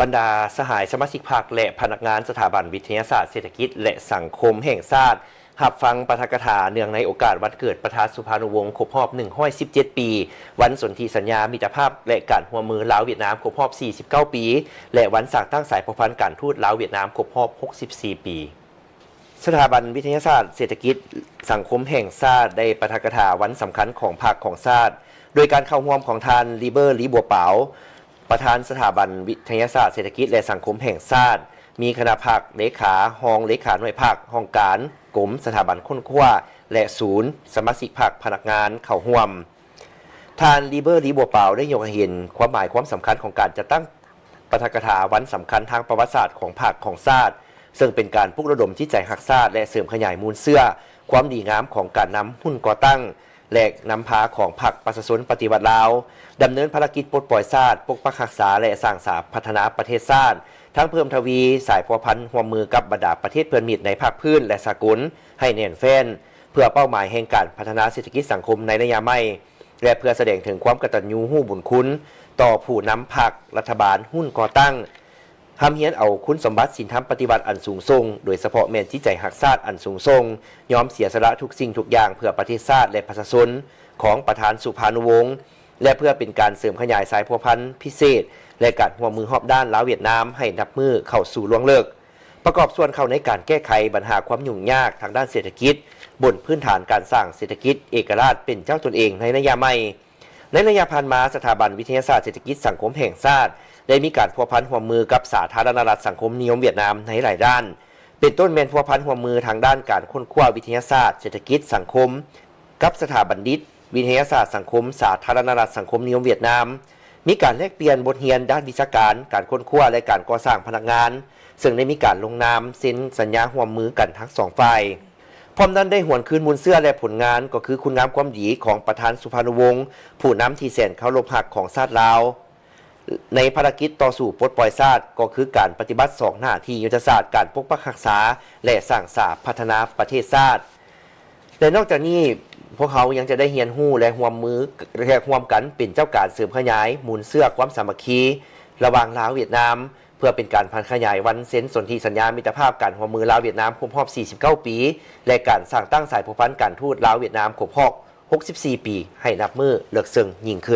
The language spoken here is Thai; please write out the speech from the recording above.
บรรดาสหายสมาชิกพรรคและพนักงานสถาบันวิทยาศาสตร์เศรษฐกิจและสังคมแห่งชาติหับฟังปาฐกถาเนื่องในโอกาสวันเกิดประธานสุภานุวงศ์ครบรอบ117 ปีวันสนธิสัญญามิตรภาพและการร่วมมือลาวเวียดนามครบรอบ49 ปีและวันสร้างตั้งสายสัมพันธ์การทูตลาวเวียดนามครบรอบ64 ปีสถาบันวิทยาศาสตร์เศรษฐกิจสังคมแห่งชาติได้ปาฐกถาวันสำคัญของพรรคของชาติโดยการเข้าร่วมของทานลีเบอร์ลีบัวเปาประธานสถาบันวิทยาศาสตร์เศรษฐกิจและสังคมแห่งชาติมีคณะพรรคเลขาห้องเลขาหน่วยพรรคห้องการกรมสถาบันค้นคว้าและศูนย์สมาชิกพรรคพนักงานเข้าร่วมทานลีเบอร์ลีบัวเปาได้ยกให้เห็นความหมายความสำคัญของการจัดตั้งปาฐกถาวันสำคัญทางประวัติศาสตร์ของพรรคของชาติซึ่งเป็นการปลุกระดมจิตใจรักชาติและเสริมขยายมูลเชื่อความดีงามของการนำหุ้นก่อตั้งและนำพาของพรรคประชาชนปฏิวัติลาวดำเนินภารกิจปลดปล่อยชาติปกปักรักษาและสร้างสรรค์พัฒนาประเทศชาติทั้งเพิ่มทวีสายพัวพันร่วมมือกับบรรดาประเทศเพื่อนมิตรในภาคพื้นและสากลให้แน่นแฟ้นเพื่อเป้าหมายแห่งการพัฒนาเศรษฐกิจสังคมในระยะใหม่และเพื่อแสดงถึงความกตัญญูรู้บุญคุณต่อผู้นำพรรครัฐบาลหุ้นก่อตั้งทำเฮียนเอาคุณสมบัติศีลธรรมปฏิบัติอันสูงส่งโดยเฉพาะแม่นจิตใจรักชาติอันสูงส่งยอมเสียสละทุกสิ่งทุกอย่างเพื่อประเทศชาติและประชาชนของประธานสุภานุวงศ์และเพื่อเป็นการเสริมขยายสายพัวพันธุ์พิเศษและการร่วมมือรอบด้านลาวเวียดนามให้นับมือเข้าสู่ล่วงเลิกประกอบส่วนเข้าในการแก้ไขปัญหาความยุ่งยากทางด้านเศรษฐกิจบนพื้นฐานการสร้างเศรษฐกิจเอกราชเป็นเจ้าตนเองในระยะใหม่ในระยะผ่านมาสถาบันวิทยาศาสตร์เศรษฐกิจสังคมแห่งชาติได้มีการพัวพันร่วมมือกับสาธารณรัฐสังคมนิยมเวียดนามในหลายด้านเป็นต้นแมนพัวพันร่วมมือทางด้านการค้นคว้าวิทยาศาสตร์เศรษฐกิจสังคมกับสถาบันดิษฐ์วิทยาศาสตร์สังคมสาธารณรัฐสังคมนิยมเวียดนามมีการแลกเปลี่ยนบทเรียนด้านวิชาการการค้นคว้าและการก่อสร้างพลังงานซึ่งได้มีการลงนามเซ็นสัญญาร่วมมือกันทั้งสองฝ่ายพร้อมนั้นได้หวนคืนมูลเชื่อและผลงานก็คือคุณงามความดีของประธานสุภานุวงศ์ผู้นำที่แสนเคารพรักของชาติลาวในภารกิจต่อสู่ปลดปล่อยชาติก็คือการปฏิบัติ2หน้าที่ยุทธศาสตร์การปกปักรักษาและสร้างสรรค์พัฒนาประเทศชาติแต่นอกจากนี้พวกเขายังจะได้เรียนรู้และร่วมกันเป็นเจ้าการเสริมขยายมูลเชื่อความสามัคคีระหว่างลาวเวียดนามเพื่อเป็นการพันขยายวันเซ็นสนธิสัญญามิตรภาพการร่วมมือลาวเวียดนามครบรอบ49 ปีและการสร้างตั้งสายพัวพันธ์การทูตลาวเวียดนามครบรอบ64 ปีให้นับมือเลิกซึ่งยิ่งขึ้น